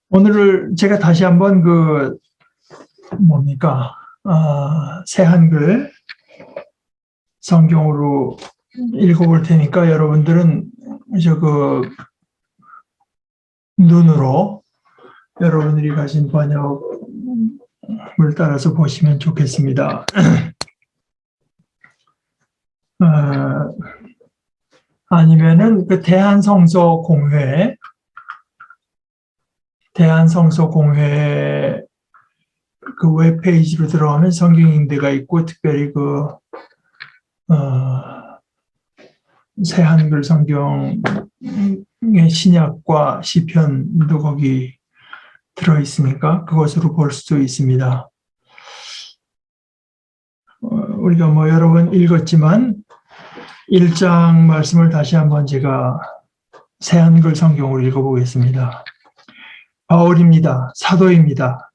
오늘 제가 다시 한번 새 한글 성경으로 읽어볼 테니까 여러분들은 눈으로 여러분들이 가진 번역을 따라서 보시면 좋겠습니다. 아니면은 대한성서공회 그 웹페이지로 들어가면 성경인대가 있고, 특별히 새 한글 성경의 신약과 시편도 거기 들어있으니까 그것으로 볼 수도 있습니다. 우리가 여러 번 읽었지만 1장 말씀을 다시 한번 제가 새 한글 성경으로 읽어보겠습니다. 바울입니다. 사도입니다.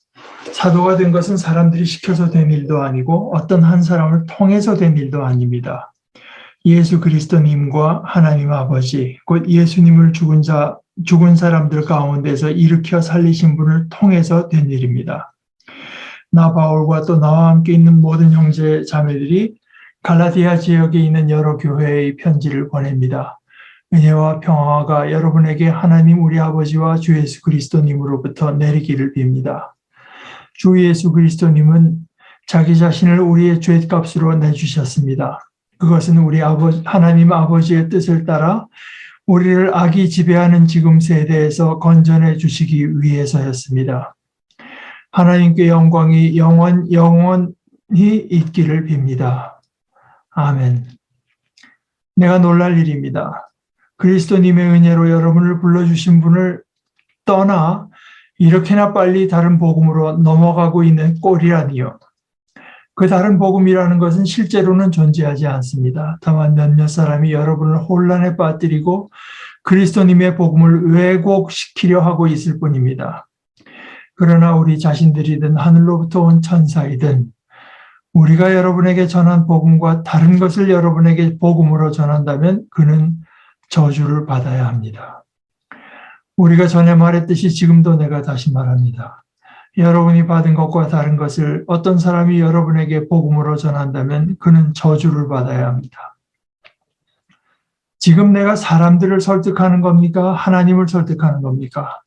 사도가 된 것은 사람들이 시켜서 된 일도 아니고 어떤 한 사람을 통해서 된 일도 아닙니다. 예수 그리스도님과 하나님 아버지, 곧 예수님을 죽은 사람들 가운데서 일으켜 살리신 분을 통해서 된 일입니다. 나 바울과 또 나와 함께 있는 모든 형제 자매들이 갈라디아 지역에 있는 여러 교회의 편지를 보냅니다. 은혜와 평화가 여러분에게 하나님 우리 아버지와 주 예수 그리스도님으로부터 내리기를 빕니다. 주 예수 그리스도님은 자기 자신을 우리의 죄값으로 내주셨습니다. 그것은 우리 하나님 아버지의 뜻을 따라 우리를 악이 지배하는 지금 세대에서 건져내 주시기 위해서였습니다. 하나님께 영광이 영원히 있기를 빕니다. 아멘. 내가 놀랄 일입니다. 그리스도님의 은혜로 여러분을 불러주신 분을 떠나 이렇게나 빨리 다른 복음으로 넘어가고 있는 꼴이라니요. 그 다른 복음이라는 것은 실제로는 존재하지 않습니다. 다만 몇몇 사람이 여러분을 혼란에 빠뜨리고 그리스도님의 복음을 왜곡시키려 하고 있을 뿐입니다. 그러나 우리 자신들이든 하늘로부터 온 천사이든 우리가 여러분에게 전한 복음과 다른 것을 여러분에게 복음으로 전한다면 그는 저주를 받아야 합니다. 우리가 전에 말했듯이 지금도 내가 다시 말합니다. 여러분이 받은 것과 다른 것을 어떤 사람이 여러분에게 복음으로 전한다면 그는 저주를 받아야 합니다. 지금 내가 사람들을 설득하는 겁니까? 하나님을 설득하는 겁니까?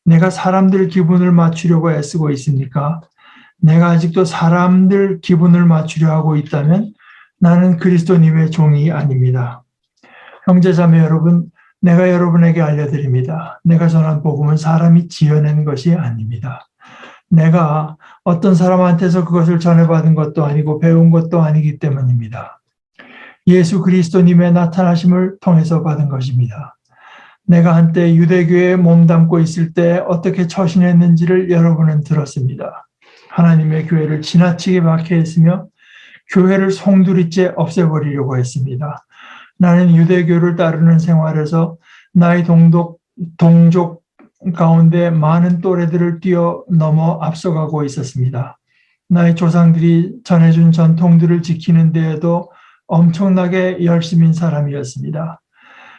내가 사람들 기분을 맞추려고 애쓰고 있습니까? 내가 아직도 사람들 기분을 맞추려 하고 있다면 나는 그리스도님의 종이 아닙니다. 형제자매 여러분, 내가 여러분에게 알려드립니다. 내가 전한 복음은 사람이 지어낸 것이 아닙니다. 내가 어떤 사람한테서 그것을 전해받은 것도 아니고 배운 것도 아니기 때문입니다. 예수 그리스도님의 나타나심을 통해서 받은 것입니다. 내가 한때 유대교에 몸담고 있을 때 어떻게 처신했는지를 여러분은 들었습니다. 하나님의 교회를 지나치게 박해했으며 교회를 송두리째 없애버리려고 했습니다. 나는 유대교를 따르는 생활에서 나의 동족 가운데 많은 또래들을 뛰어넘어 앞서가고 있었습니다. 나의 조상들이 전해준 전통들을 지키는 데에도 엄청나게 열심인 사람이었습니다.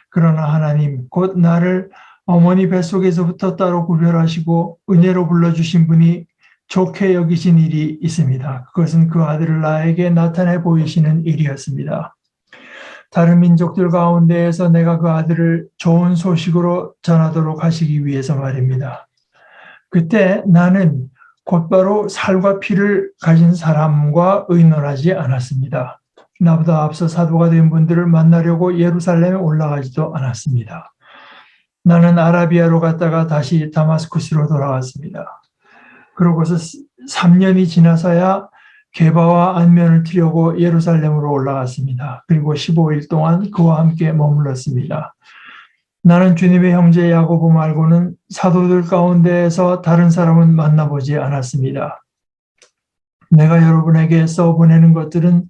그러나 하나님, 곧 나를 어머니 뱃속에서부터 따로 구별하시고 은혜로 불러주신 분이 좋게 여기신 일이 있습니다. 그것은 그 아들을 나에게 나타내 보이시는 일이었습니다. 다른 민족들 가운데에서 내가 그 아들을 좋은 소식으로 전하도록 하시기 위해서 말입니다. 그때 나는 곧바로 살과 피를 가진 사람과 의논하지 않았습니다. 나보다 앞서 사도가 된 분들을 만나려고 예루살렘에 올라가지도 않았습니다. 나는 아라비아로 갔다가 다시 다마스쿠스로 돌아왔습니다. 그러고서 3년이 지나서야 게바와 안면을 트려고 예루살렘으로 올라갔습니다. 그리고 15일 동안 그와 함께 머물렀습니다. 나는 주님의 형제 야고보 말고는 사도들 가운데에서 다른 사람은 만나보지 않았습니다. 내가 여러분에게 써보내는 것들은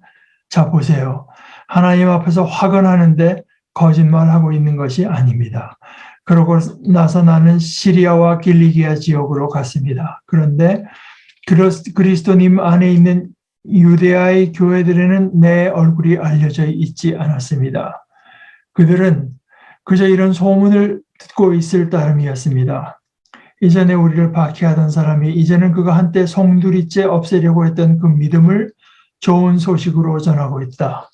자 보세요. 하나님 앞에서 확언하는데 거짓말하고 있는 것이 아닙니다. 그러고 나서 나는 시리아와 길리기아 지역으로 갔습니다. 그런데 그리스도님 안에 있는 유대아의 교회들에는 내 얼굴이 알려져 있지 않았습니다. 그들은 그저 이런 소문을 듣고 있을 따름이었습니다. 이전에 우리를 박해하던 사람이 이제는 그가 한때 송두리째 없애려고 했던 그 믿음을 좋은 소식으로 전하고 있다.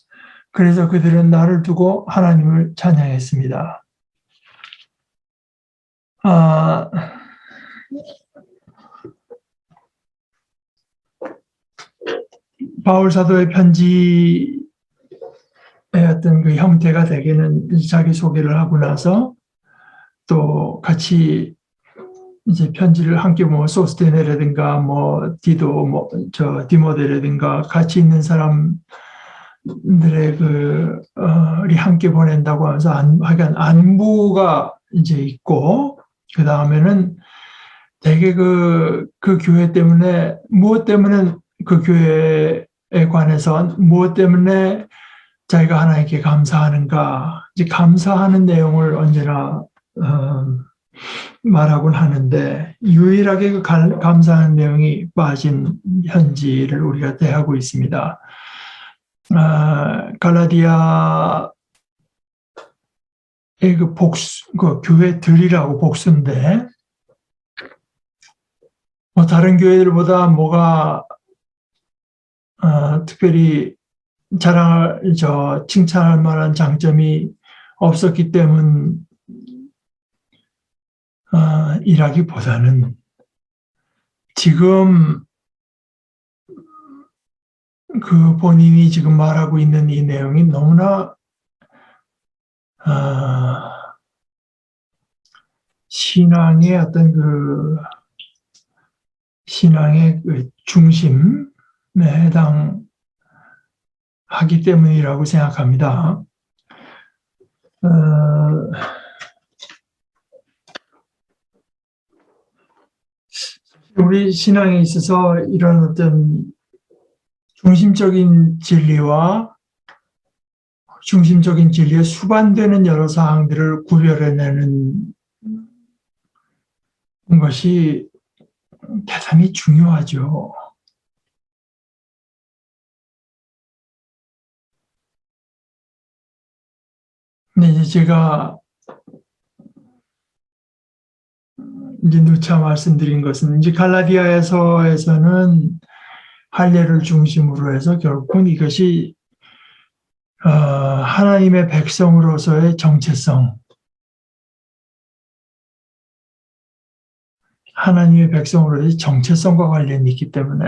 그래서 그들은 나를 두고 하나님을 찬양했습니다. 바울 사도의 편지의 어떤 그 형태가 되기는 자기 소개를 하고 나서 또 같이 이제 편지를 함께 뭐 소스테네라든가 뭐 디도 뭐 저 디모데라든가 같이 있는 사람들의 우리 함께 보낸다고 하면서 하여간 안부가 이제 있고 그 다음에는 되게 그 교회 때문에 무엇 때문에 그 교회에 관해서 무엇 때문에 자기가 하나님께 감사하는가 이제 감사하는 내용을 언제나 말하곤 하는데 유일하게 그 감사하는 내용이 빠진 현지를 우리가 대하고 있습니다. 갈라디아의 그 복수, 그 교회들이라고 복수인데 뭐 다른 교회들보다 뭐가 특별히 칭찬할 만한 장점이 없었기 때문 이라기보다는 지금 그 본인이 지금 말하고 있는 이 내용이 너무나 신앙의 어떤 신앙의 그 중심에 해당하기 때문이라고 생각합니다. 우리 신앙에 있어서 이런 어떤 중심적인 진리의 수반되는 여러 사항들을 구별해내는 것이 대단히 중요하죠. 근데 이제 제가 이제 누차 말씀드린 것은 이제 갈라디아에서는 할례를 중심으로 해서 결국은 이것이 하나님의 백성으로서의 정체성, 하나님의 백성으로서의 정체성과 관련이 있기 때문에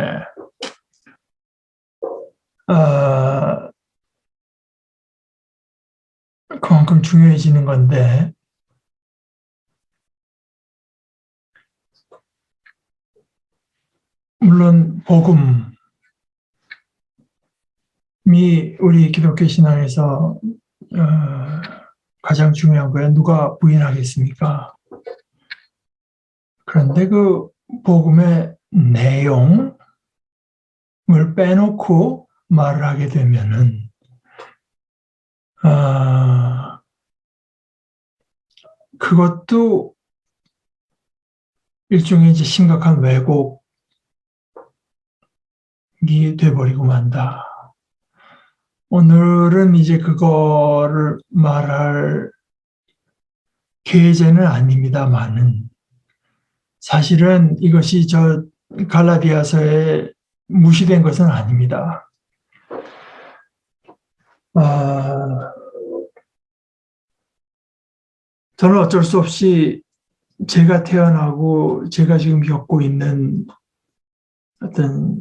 그만큼 중요해지는 건데 물론 복음이 우리 기독교 신앙에서 가장 중요한 거예요. 누가 부인하겠습니까? 그런데 그 복음의 내용을 빼놓고 말을 하게 되면은 그것도 일종의 이제 심각한 왜곡이 돼버리고 만다. 오늘은 이제 그거를 말할 계제는 아닙니다만은 사실은 이것이 저 갈라디아서에 무시된 것은 아닙니다. 저는 어쩔 수 없이 제가 태어나고 제가 지금 겪고 있는 어떤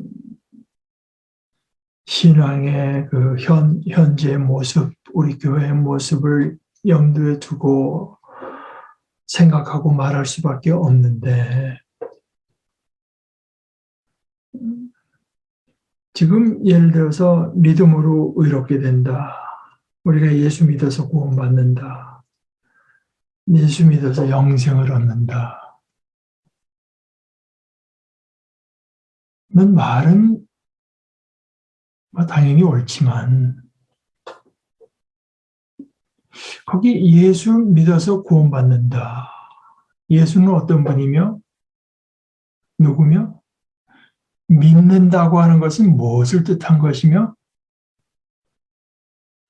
신앙의 그 현재 모습, 우리 교회의 모습을 염두에 두고 생각하고 말할 수밖에 없는데 지금 예를 들어서 믿음으로 의롭게 된다. 우리가 예수 믿어서 구원받는다. 예수 믿어서 영생을 얻는다. 는 말은 당연히 옳지만 거기 예수 믿어서 구원받는다. 예수는 어떤 분이며 누구며 믿는다고 하는 것은 무엇을 뜻한 것이며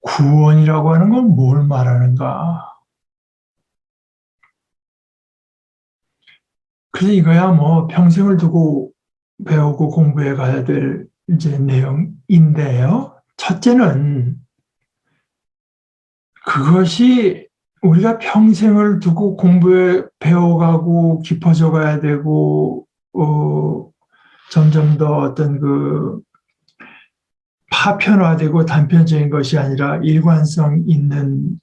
구원이라고 하는 건 뭘 말하는가? 그래서 이거야 뭐 평생을 두고 배우고 공부해 가야 될 이제 내용인데요. 첫째는 그것이 우리가 평생을 두고 공부해 배워가고 깊어져 가야 되고, 점점 더 어떤 그 파편화되고 단편적인 것이 아니라 일관성 있는,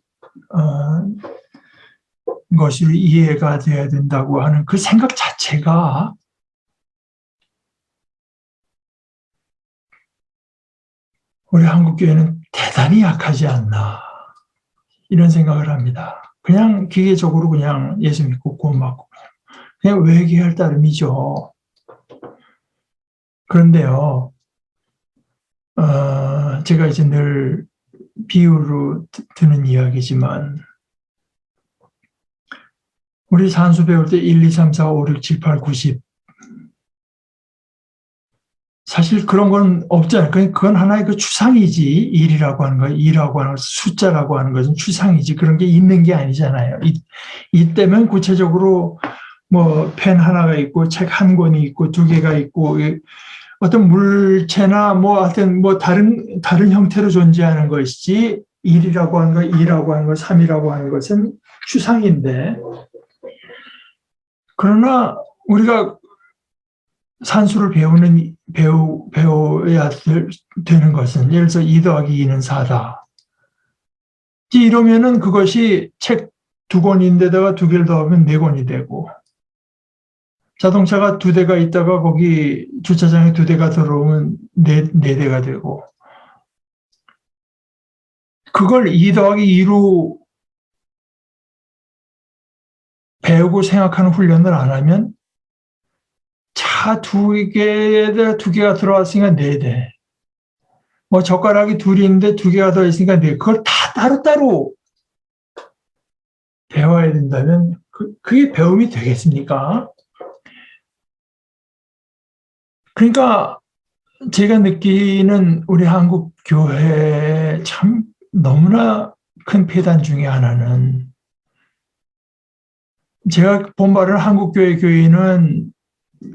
것으로 이해가 돼야 된다고 하는 그 생각 자체가 우리 한국교회는 대단히 약하지 않나, 이런 생각을 합니다. 그냥 기계적으로 그냥 예수 믿고 구원받고 그냥 외계할 따름이죠. 그런데요, 제가 이제 늘 비유로 드는 이야기지만, 우리 산수 배울 때 1, 2, 3, 4, 5, 6, 7, 8, 9, 10. 사실 그런 건 없잖아요. 그건 하나의 그 추상이지. 1이라고 하는 거, 2라고 하는 것, 숫자라고 하는 것은 추상이지. 그런 게 있는 게 아니잖아요. 이때면 구체적으로 뭐 펜 하나가 있고 책 한 권이 있고 두 개가 있고 어떤 물체나 뭐 하여튼 뭐 다른 형태로 존재하는 것이지, 1이라고 하는 것, 2라고 하는 것, 3이라고 하는 것은 추상인데, 그러나 우리가 산수를 배워야 되는 것은, 예를 들어서 2 더하기 2는 4다. 이러면은 그것이 책 2권인데다가 2개를 더하면 4권이 되고, 자동차가 2대가 있다가 거기 주차장에 2대가 들어오면 4대가 되고, 그걸 2 더하기 2로 배우고 생각하는 훈련을 안 하면, 차 2개에다 2개가 들어왔으니까 4대. 뭐 젓가락이 2이 있는데 2개가 더 있으니까 4개. 그걸 다 따로따로 배워야 된다면 그게 배움이 되겠습니까? 그러니까 제가 느끼는 우리 한국 교회 참 너무나 큰 폐단 중에 하나는, 제가 본받은 한국 교회는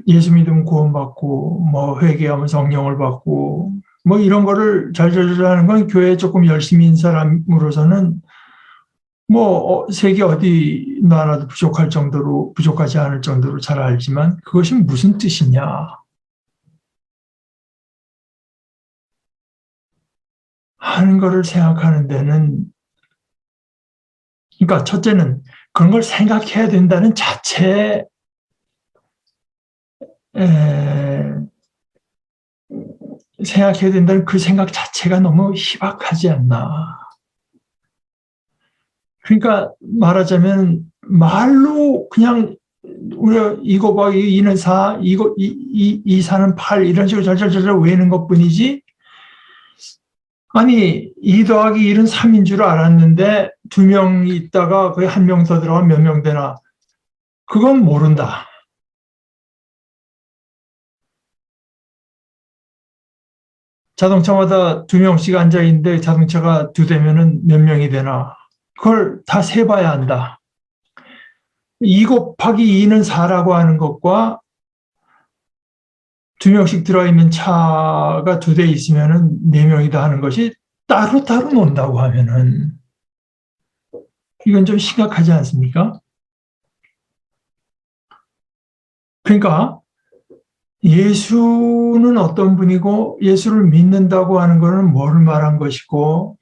예수 믿으면 구원받고 뭐 회개하면 성령을 받고 뭐 이런 거를 잘잘잘 하는 건 교회에 조금 열심히 인 사람으로서는 뭐 세계 어디 나라도 부족하지 않을 정도로 잘 알지만, 그것이 무슨 뜻이냐 하는 거를 생각하는 데는, 그러니까 첫째는 그런 걸 생각해야 된다는 자체에 생각해야 된다는 그 생각 자체가 너무 희박하지 않나. 그러니까 말하자면 말로 그냥 우리가 이거 봐, 이는 4, 이 4는 8 이런 식으로 절절절절 외우는 것뿐이지, 아니 2 더하기 1은 3인 줄 알았는데 2명 있다가 거기 1명 더 들어가면 몇 명 되나, 그건 모른다. 자동차마다 2명씩 앉아 있는데 자동차가 2대면은 몇 명이 되나, 그걸 다 세봐야 한다. 2 곱하기 2는 4라고 하는 것과 2명씩 들어있는 차가 2대 있으면은 4명이다 하는 것이 따로따로 논다고 하면은 이건 좀 심각하지 않습니까? 그러니까 예수는 어떤 분이고 예수를 믿는다고 하는 것은 뭘 말한 것이고,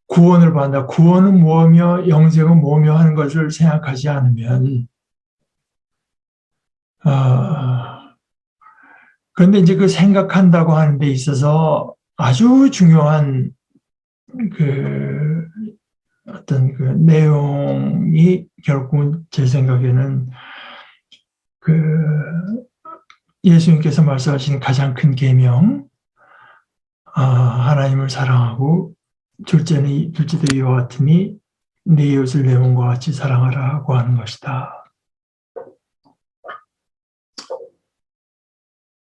구원을 받는다, 구원은 뭐며 영생은 뭐며 하는 것을 생각하지 않으면, 그런데 이제 그 생각한다고 하는 데 있어서 아주 중요한 그 어떤 그 내용이 결국은 제 생각에는 그 예수님께서 말씀하신 가장 큰 계명, 하나님을 사랑하고 둘째도 이와 같으니 네 이웃을 내 몸과 같이 사랑하라고 하는 것이다.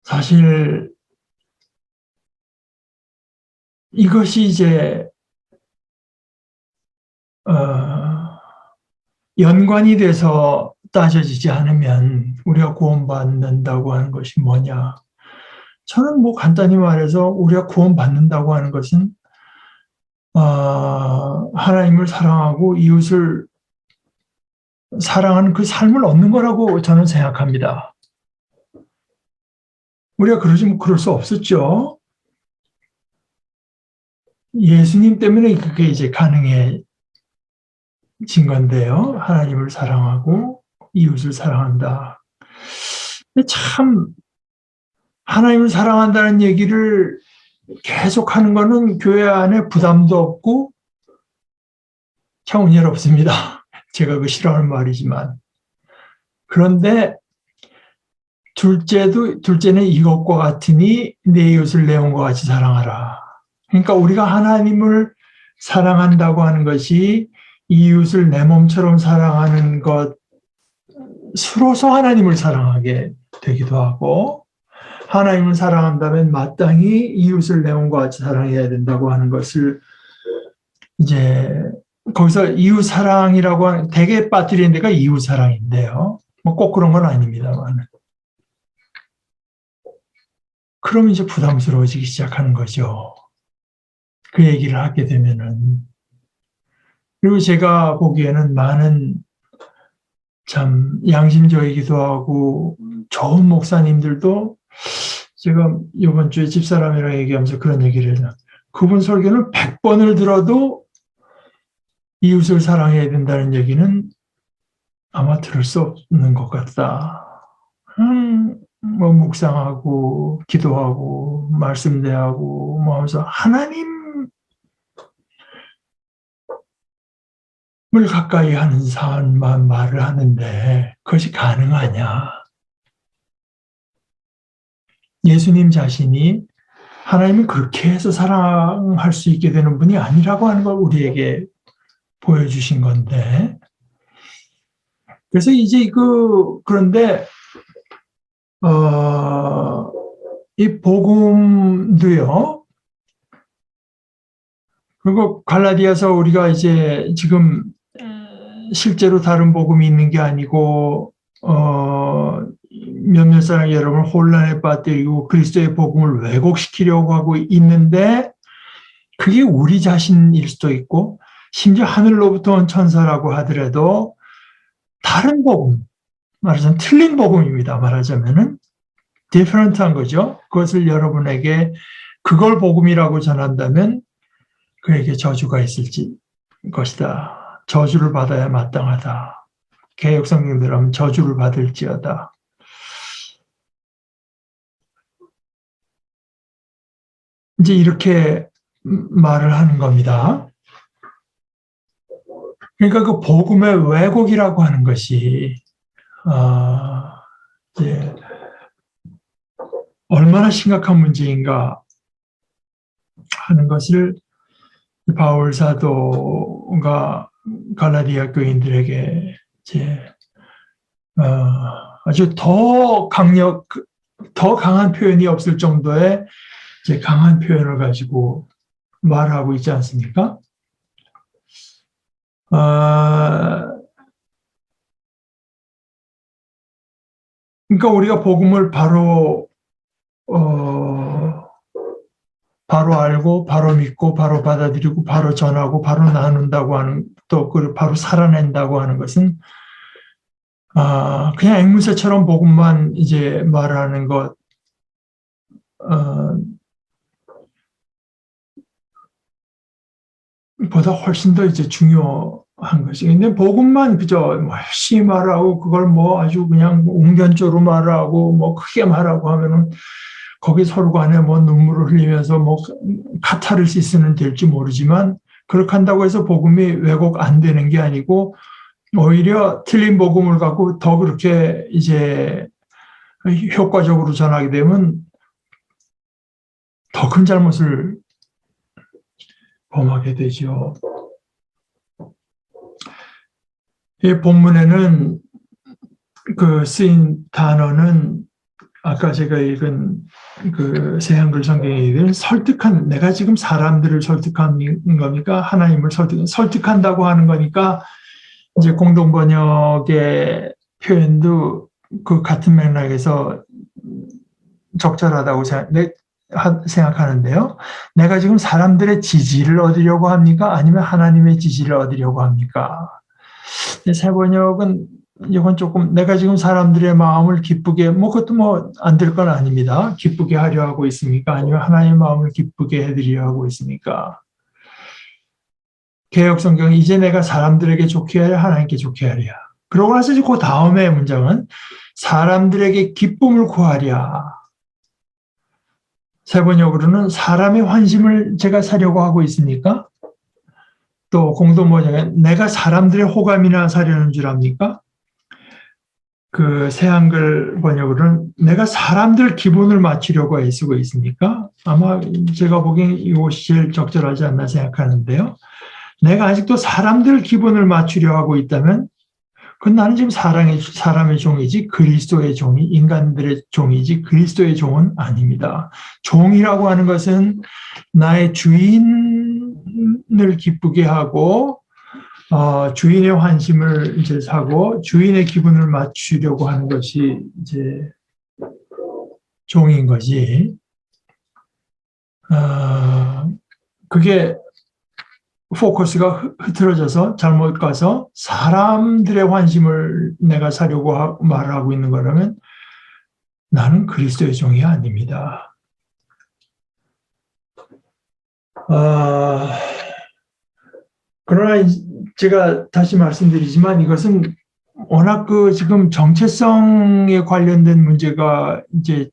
사실 이것이 이제 연관이 돼서 따져지지 않으면 우리가 구원받는다고 하는 것이 뭐냐? 저는 뭐 간단히 말해서 우리가 구원받는다고 하는 것은 하나님을 사랑하고 이웃을 사랑하는 그 삶을 얻는 거라고 저는 생각합니다. 우리가 그럴 수 없었죠. 예수님 때문에 그게 이제 가능해진 건데요. 하나님을 사랑하고 이웃을 사랑한다. 참 하나님을 사랑한다는 얘기를 계속하는 거는 교회 안에 부담도 없고 참 은혜롭습니다. 제가 그 싫어하는 말이지만. 그런데 둘째는 이것과 같으니 내 이웃을 내 몸과 같이 사랑하라. 그러니까 우리가 하나님을 사랑한다고 하는 것이 이웃을 내 몸처럼 사랑하는 것으로서 하나님을 사랑하게 되기도 하고, 하나님을 사랑한다면 마땅히 이웃을 내 몸과 같이 사랑해야 된다고 하는 것을 이제 거기서 이웃 사랑이라고 하는 대개 빠뜨리는 데가 이웃 사랑인데요. 뭐 꼭 그런 건 아닙니다만. 그럼 이제 부담스러워지기 시작하는 거죠. 그 얘기를 하게 되면은. 그리고 제가 보기에는 많은 참 양심적이기도 하고 좋은 목사님들도 제가 이번 주에 집사람이랑 얘기하면서 그런 얘기를 해요. 그분 설교는 100번을 들어도 이웃을 사랑해야 된다는 얘기는 아마 들을 수 없는 것 같다. 뭐 묵상하고 기도하고 말씀 대하고 뭐 하면서 하나님을 가까이 하는 사람만 말을 하는데 그것이 가능하냐? 예수님 자신이 하나님을 그렇게 해서 사랑할 수 있게 되는 분이 아니라고 하는 걸 우리에게 보여주신 건데, 그래서 이제 그런데 이 복음도요. 그리고 갈라디아서 우리가 이제 지금 실제로 다른 복음이 있는 게 아니고 몇몇 사람 여러분 혼란에 빠뜨리고 그리스도의 복음을 왜곡시키려고 하고 있는데 그게 우리 자신일 수도 있고 심지어 하늘로부터 온 천사라고 하더라도 다른 복음, 말하자면 틀린 복음입니다. 말하자면은 different한 거죠. 그것을 여러분에게 그걸 복음이라고 전한다면 그에게 저주가 있을 것이다. 저주를 받아야 마땅하다. 개역 성경대로 하면 저주를 받을지어다. 이제 이렇게 말을 하는 겁니다. 그러니까 그 복음의 왜곡이라고 하는 것이 이제 얼마나 심각한 문제인가 하는 것을 바울 사도가 갈라디아 교인들에게 이제 아주 더 강한 표현이 없을 정도의 이제 강한 표현을 가지고 말하고 있지 않습니까? 그러니까 우리가 복음을 바로 알고, 바로 믿고, 바로 받아들이고, 바로 전하고, 바로 나눈다고 하는, 또 바로 살아낸다고 하는 것은 그냥 앵무새처럼 복음만 이제 말하는 것 보다 훨씬 더 이제 중요한 것이. 근데 복음만 그저 열심히 말하고 그걸 뭐 아주 그냥 웅변조로 말하고 뭐 크게 말하고 하면은 거기 서로 간에 뭐 눈물을 흘리면서 뭐 카타르시스는 될지 모르지만 그렇게 한다고 해서 복음이 왜곡 안 되는 게 아니고 오히려 틀린 복음을 갖고 더 그렇게 이제 효과적으로 전하게 되면 더 큰 잘못을 범하게 되죠. 이 본문에는 그 쓰인 단어는 아까 제가 읽은 그 새한글 성경에 있는 설득하는, 내가 지금 사람들을 설득하는 겁니까? 하나님을 설득한다고 하는 거니까 이제 공동 번역에 표현도 그 같은 맥락에서 적절하다고 생각하는데요. 내가 지금 사람들의 지지를 얻으려고 합니까? 아니면 하나님의 지지를 얻으려고 합니까? 새 번역은 이건 조금 내가 지금 사람들의 마음을 기쁘게 그것도 안 될 건 아닙니다. 기쁘게 하려 하고 있습니까? 아니면 하나님의 마음을 기쁘게 해드리려 하고 있습니까? 개역 성경이 이제 내가 사람들에게 좋게 하랴 하나님께 좋게 하랴. 그러고 나서 이제 그 다음에 문장은 사람들에게 기쁨을 구하랴. 새 번역으로는 사람의 환심을 제가 사려고 하고 있습니까? 또 공동 번역에 내가 사람들의 호감이나 사려는 줄 압니까? 그 새한글 번역으로는 내가 사람들 기분을 맞추려고 애쓰고 있습니까? 아마 제가 보기엔 이것이 제일 적절하지 않나 생각하는데요. 내가 아직도 사람들 기분을 맞추려 하고 있다면 그건 나는 지금 사람의 종이지 그리스도의 종이 인간들의 종이지 그리스도의 종은 아닙니다. 종이라고 하는 것은 나의 주인을 기쁘게 하고 주인의 환심을 이제 사고 주인의 기분을 맞추려고 하는 것이 이제 종인 거지. 그게 포커스가 흐트러져서 잘못 가서 사람들의 환심을 내가 사려고 말하고 있는 거라면 나는 그리스도의 종이 아닙니다. 그러나 제가 다시 말씀드리지만 이것은 워낙 지금 정체성에 관련된 문제가 이제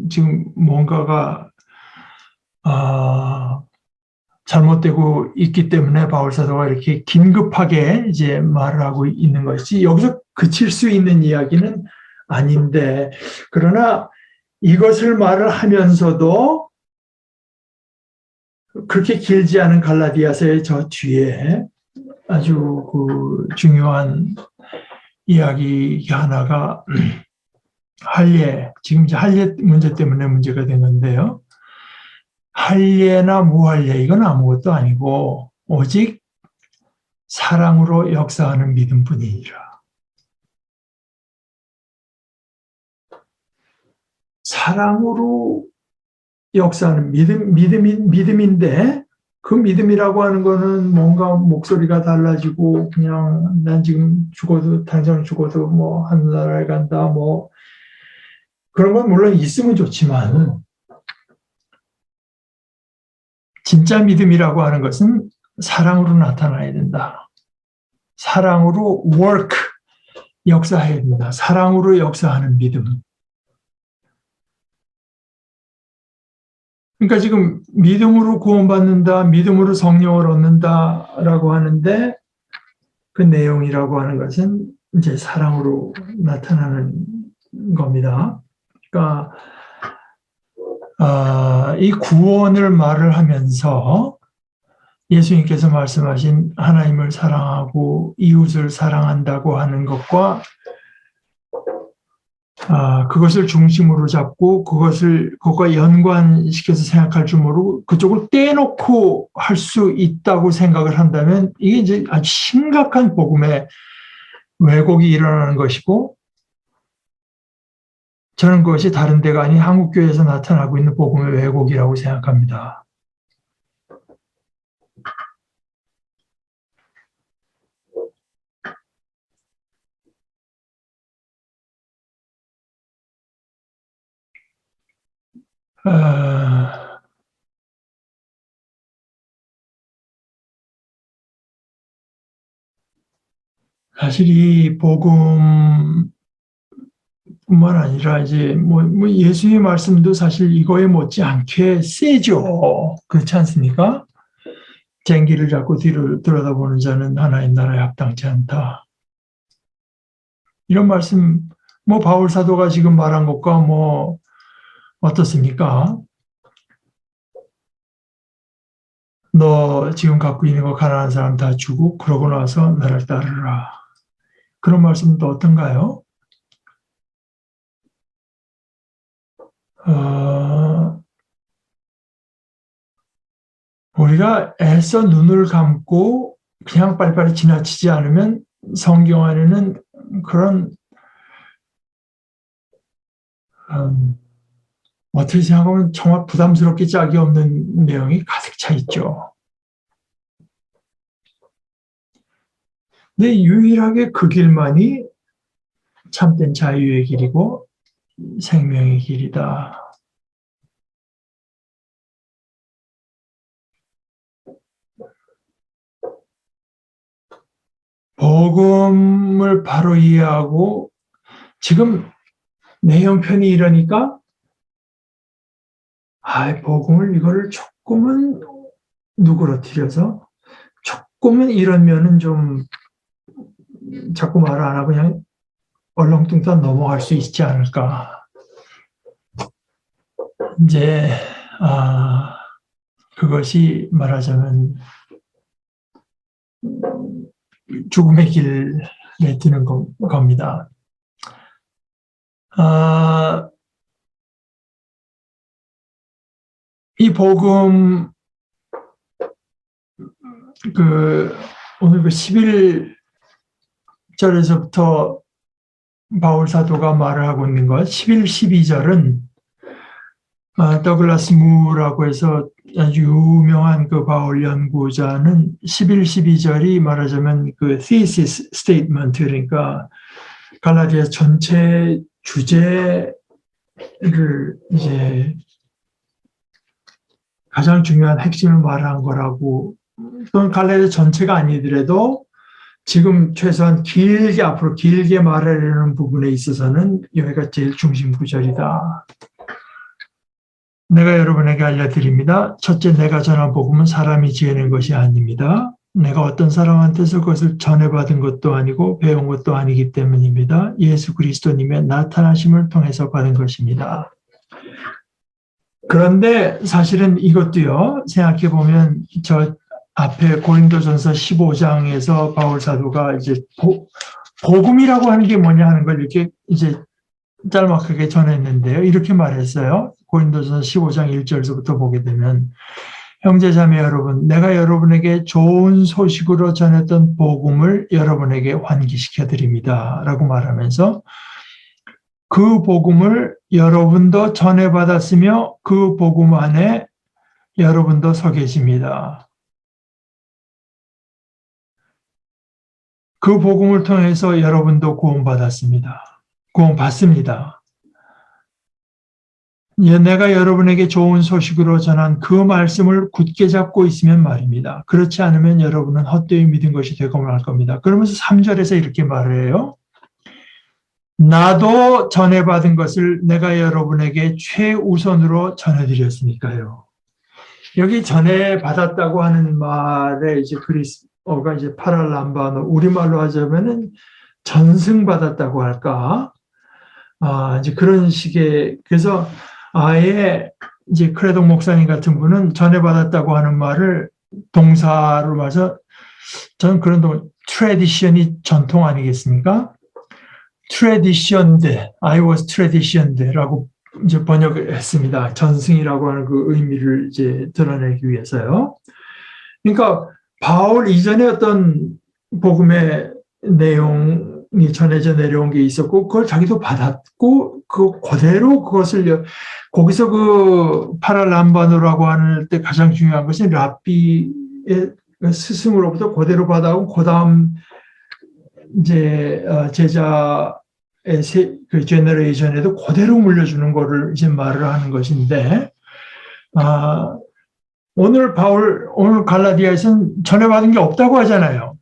지금 뭔가가 잘못되고 있기 때문에 바울 사도가 이렇게 긴급하게 이제 말을 하고 있는 것이 여기서 그칠 수 있는 이야기는 아닌데 그러나 이것을 말을 하면서도 그렇게 길지 않은 갈라디아서의 저 뒤에 아주 그 중요한 이야기 하나가 할례, 지금 이제 할례 문제 때문에 문제가 된 건데요. 할례나 무할례 이건 아무것도 아니고 오직 사랑으로 역사하는 믿음뿐이니라. 사랑으로 역사하는 믿음인데 그 믿음이라고 하는 거는 뭔가 목소리가 달라지고 그냥 난 지금 죽어도 당장 죽어도 한 나라에 간다 그런 건 물론 있으면 좋지만 진짜 믿음이라고 하는 것은 사랑으로 나타나야 된다. 사랑으로 work 역사해야 된다. 사랑으로 역사하는 믿음. 그러니까 지금 믿음으로 구원받는다, 믿음으로 성령을 얻는다라고 하는데 그 내용이라고 하는 것은 이제 사랑으로 나타나는 겁니다. 그러니까 이 구원을 말을 하면서 예수님께서 말씀하신 하나님을 사랑하고 이웃을 사랑한다고 하는 것과 그것을 중심으로 잡고 그것과 연관시켜서 생각할 줄 모르고 그쪽을 떼놓고 할 수 있다고 생각을 한다면 이게 이제 아주 심각한 복음의 왜곡이 일어나는 것이고 저는 그것이 다른 데가 아닌 한국교회에서 나타나고 있는 복음의 왜곡이라고 생각합니다. 사실 이 복음뿐만 아니라 이제 예수의 말씀도 사실 이거에 못지않게 세죠. 그렇지 않습니까? 쟁기를 잡고 뒤를 들여다보는 자는 하나님 나라에 합당치 않다. 이런 말씀 바울 사도가 지금 말한 것과 어떻습니까? 너 지금 갖고 있는 거 가난한 사람 다 주고 그러고 나서 나를 따르라. 그런 말씀도 어떤가요? 우리가 애써 눈을 감고 그냥 빨리빨리 지나치지 않으면 성경 안에는 그런 어떻게 생각하면 정말 부담스럽게 짝이 없는 내용이 가득 차 있죠. 근데 유일하게 그 길만이 참된 자유의 길이고 생명의 길이다. 복음을 바로 이해하고 지금 내 형편이 이러니까 복음을 이거를 조금은 누그러뜨려서 조금은 이런 면은 좀 자꾸 말 안 하고 그냥 얼렁뚱땅 넘어갈 수 있지 않을까. 이제 그것이 말하자면 죽음의 길에 드는 겁니다. 이 복음 오늘 11절에서부터 바울 사도가 말을 하고 있는 것, 11, 12절은 더글라스 무라고 해서 아주 유명한 그 바울 연구자는 11, 12절이 말하자면 그 thesis statement, 그러니까 갈라디아 전체 주제를 이제 가장 중요한 핵심을 말한 거라고, 또는 갈라디아 전체가 아니더라도 지금 최소한 앞으로 길게 말하려는 부분에 있어서는 여기가 제일 중심 구절이다. 내가 여러분에게 알려드립니다. 첫째, 내가 전한 복음은 사람이 지어낸 것이 아닙니다. 내가 어떤 사람한테서 그것을 전해받은 것도 아니고 배운 것도 아니기 때문입니다. 예수 그리스도님의 나타나심을 통해서 받은 것입니다. 그런데 사실은 이것도요, 생각해보면 저 앞에 고린도전서 15장에서 바울 사도가 이제 복음이라고 하는 게 뭐냐 하는 걸 이렇게 이제 짤막하게 전했는데요. 이렇게 말했어요. 고린도전서 15장 1절에서부터 보게 되면, 형제자매 여러분, 내가 여러분에게 좋은 소식으로 전했던 복음을 여러분에게 환기시켜 드립니다. 라고 말하면서 그 복음을 여러분도 전해받았으며 그 복음 안에 여러분도 서 계십니다. 그 복음을 통해서 여러분도 구원받았습니다. 구원받습니다. 내가 여러분에게 좋은 소식으로 전한 그 말씀을 굳게 잡고 있으면 말입니다. 그렇지 않으면 여러분은 헛되이 믿은 것이 되고 말 겁니다. 그러면서 3절에서 이렇게 말을 해요. 나도 전해받은 것을 내가 여러분에게 최우선으로 전해드렸으니까요. 여기 전해받았다고 하는 말에 이제 그리스어가 이제 파랄람바노, 우리말로 하자면은 전승받았다고 할까? 이제 그런 식의, 그래서 아예 이제 크레동 목사님 같은 분은 전해받았다고 하는 말을 동사로 봐서 저는 그런 트래디션이 전통 아니겠습니까? traditioned, I was traditioned라고 이제 번역을 했습니다. 전승이라고 하는 그 의미를 이제 드러내기 위해서요. 그러니까 바울 이전에 어떤 복음의 내용이 전해져 내려온 게 있었고, 그걸 자기도 받았고, 그대로 그것을, 거기서 그 파랄람바노라고 하는 때 가장 중요한 것은 랍비의 스승으로부터 그대로 받아오고, 그 다음 이제 제자의 그 제너레이션에도 그대로 물려주는 거를 이제 말을 하는 것인데, 오늘 갈라디아에서는 전해받은 게 없다고 하잖아요.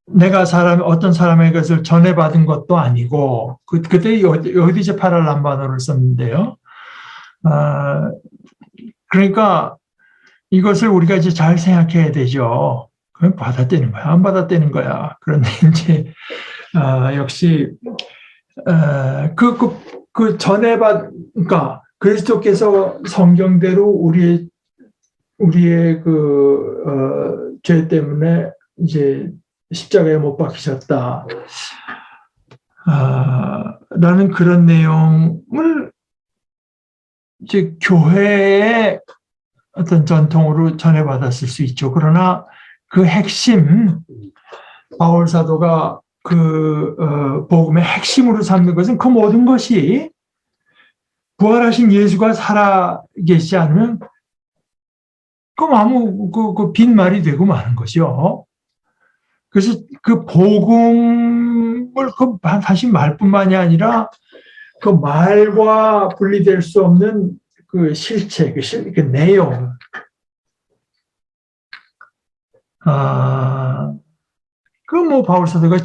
내가 어떤 사람의 것을 전해받은 것도 아니고, 그때 여기 이제 파랄람바노를 썼는데요. 그러니까 이것을 우리가 이제 잘 생각해야 되죠. 그럼 받았다는 거야, 안 받았다는 거야. 그런데 이제 역시 그러니까 그리스도께서 성경대로 우리의 죄 때문에 이제 십자가에 못 박히셨다. 라는 그런 내용을 이제 교회의 어떤 전통으로 전해받았을 수 있죠. 그러나 그 핵심, 바울 사도가 복음의 핵심으로 삼는 것은 그 모든 것이 부활하신 예수가 살아 계시지 않으면 그럼 아무 빈말이 되고 마는 것이요. 그래서 그 복음을 다시 말뿐만이 아니라 그 말과 분리될 수 없는 그 실체, 그 내용. 바울사도가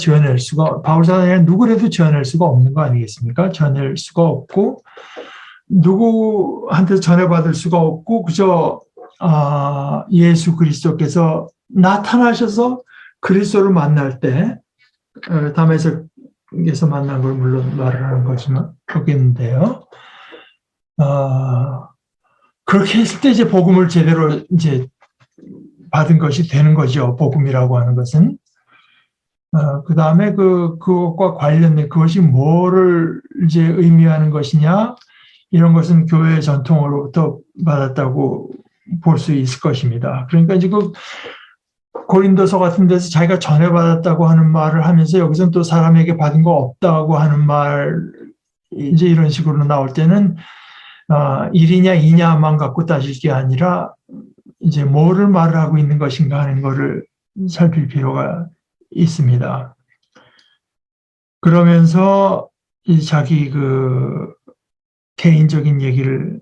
바울사도가 누구라도 지어낼 수가 없는 거 아니겠습니까? 지어낼 수가 없고, 누구한테 전해받을 수가 없고, 그저, 예수 그리스도께서 나타나셔서 그리스도를 만날 때, 담에색에서 만난 걸 물론 말을 하는 거지만, 거겠는데요. 그렇게 했을 때 이제 복음을 제대로 이제 받은 것이 되는 거죠. 복음이라고 하는 것은. 그 다음에 그것과 관련된 그것이 뭐를 이제 의미하는 것이냐, 이런 것은 교회 전통으로부터 받았다고 볼 수 있을 것입니다. 그러니까 이제 고린도서 같은 데서 자기가 전해받았다고 하는 말을 하면서 여기서는 또 사람에게 받은 거 없다고 하는 말, 이제 이런 식으로 나올 때는, 1이냐 2냐만 갖고 따질 게 아니라, 이제 뭐를 말을 하고 있는 것인가 하는 것을 살필 필요가 있습니다. 그러면서 자기 개인적인 얘기를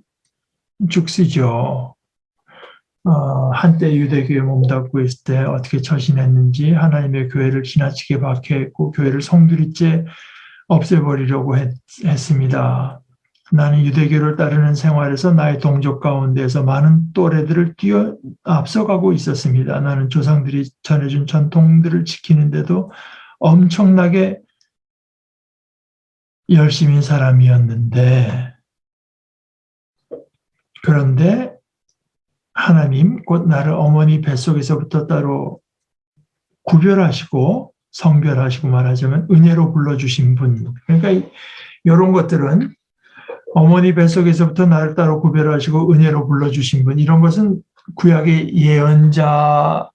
쭉 쓰죠. 한때 유대교에 몸담고 있을 때 어떻게 처신했는지, 하나님의 교회를 지나치게 박해했고 교회를 송두리째 없애버리려고 했습니다. 나는 유대교를 따르는 생활에서 나의 동족 가운데서 많은 또래들을 앞서가고 있었습니다. 나는 조상들이 전해준 전통들을 지키는데도 엄청나게 열심인 사람이었는데, 그런데 하나님, 곧 나를 어머니 뱃속에서부터 따로 구별하시고 성별하시고 말하자면 은혜로 불러주신 분. 그러니까 이런 것들은 어머니 뱃속에서부터 나를 따로 구별하시고 은혜로 불러주신 분, 이런 것은 구약의 예언자들을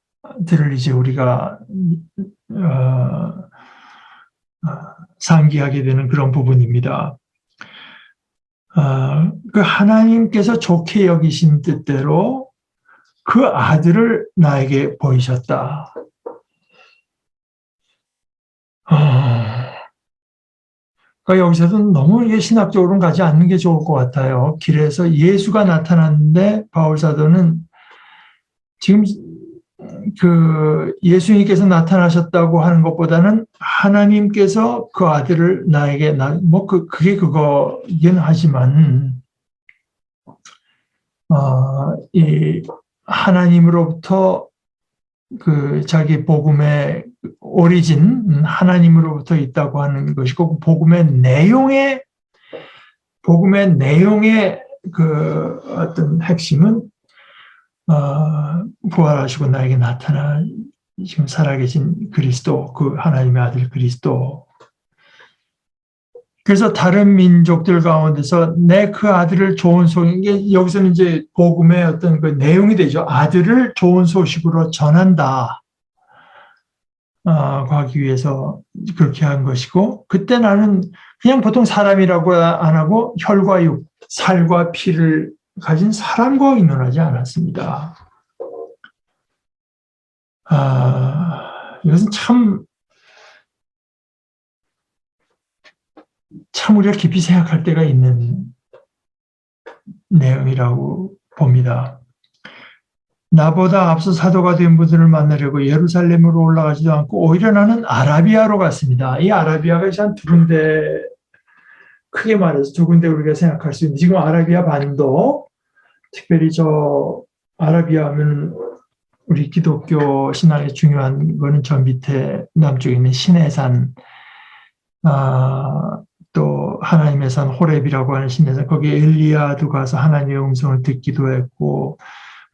이제 우리가 상기하게 되는 그런 부분입니다. 그 하나님께서 좋게 여기신 뜻대로 그 아들을 나에게 보이셨다. 그러니까 여기서도 너무 이게 신학적으로는 가지 않는 게 좋을 것 같아요. 길에서 예수가 나타났는데 바울사도는 지금 예수님께서 나타나셨다고 하는 것보다는 하나님께서 그 아들을 나에게 그게 그거긴 하지만 이 하나님으로부터 자기 복음의 오리진 하나님으로부터 있다고 하는 것이고, 복음의 내용의 어떤 핵심은 부활하시고 나에게 나타나 지금 살아계신 그리스도, 그 하나님의 아들 그리스도. 그래서 다른 민족들 가운데서 내 그 아들을 좋은 소식, 여기서는 이제 복음의 어떤 그 내용이 되죠. 아들을 좋은 소식으로 전한다. 하기 위해서 그렇게 한 것이고, 그때 나는 그냥 보통 사람이라고 안 하고 혈과 육, 살과 피를 가진 사람과 의논하지 않았습니다. 이것은 참 우리가 깊이 생각할 때가 있는 내용이라고 봅니다. 나보다 앞서 사도가 된 분들을 만나려고 예루살렘으로 올라가지도 않고 오히려 나는 아라비아로 갔습니다. 이 아라비아가 한 두 군데, 크게 말해서 두 군데 우리가 생각할 수 있는, 지금 아라비아 반도, 특별히 아라비아 하면 우리 기독교 신앙에 중요한 거는 저 밑에 남쪽에 있는 시내산, 또 하나님의 산 호렙이라고 하는 시내산, 거기에 엘리야도 가서 하나님의 음성을 듣기도 했고,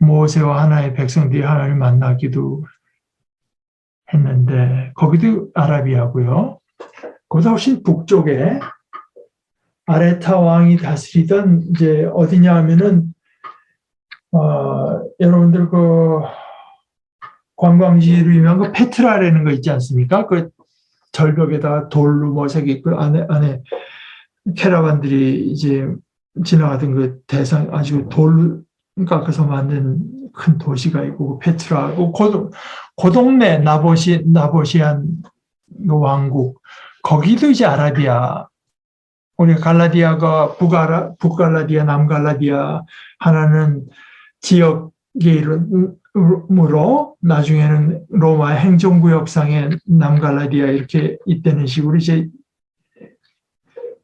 모세와 하나의 백성들이 하나님을 만나기도 했는데, 거기도 아라비아고요. 거기서 훨씬 북쪽에 아레타 왕이 다스리던, 이제 어디냐 하면은 여러분들 관광지로 유명한 페트라라는 거 있지 않습니까? 절벽에다가 돌로 뭐 새기 그 안에 캐러반들이 이제 지나가던 그 대상 아주 돌 깎아서 만든 큰 도시가 있고 페트라고 그 동네 나보시안 그 왕국 거기도 이제 아라비아 우리가 갈라디아가 북갈라디아 남갈라디아 하나는 지역의 이름으로 나중에는 로마 행정구역상의 남갈라디아 이렇게 있다는 식으로 이제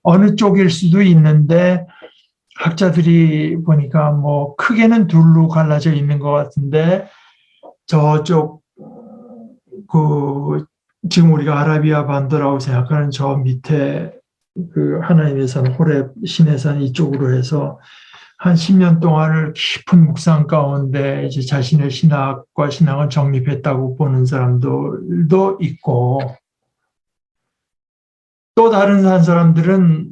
어느 쪽일 수도 있는데 학자들이 보니까 뭐 크게는 둘로 갈라져 있는 것 같은데 저쪽 그 지금 우리가 아라비아 반도라고 생각하는 저 밑에 그 하나님의 산 호렙 신의 산 이쪽으로 해서 한 10년 동안을 깊은 묵상 가운데 이제 자신의 신학과 신앙을 정립했다고 보는 사람들도 있고 또 다른 한 사람들은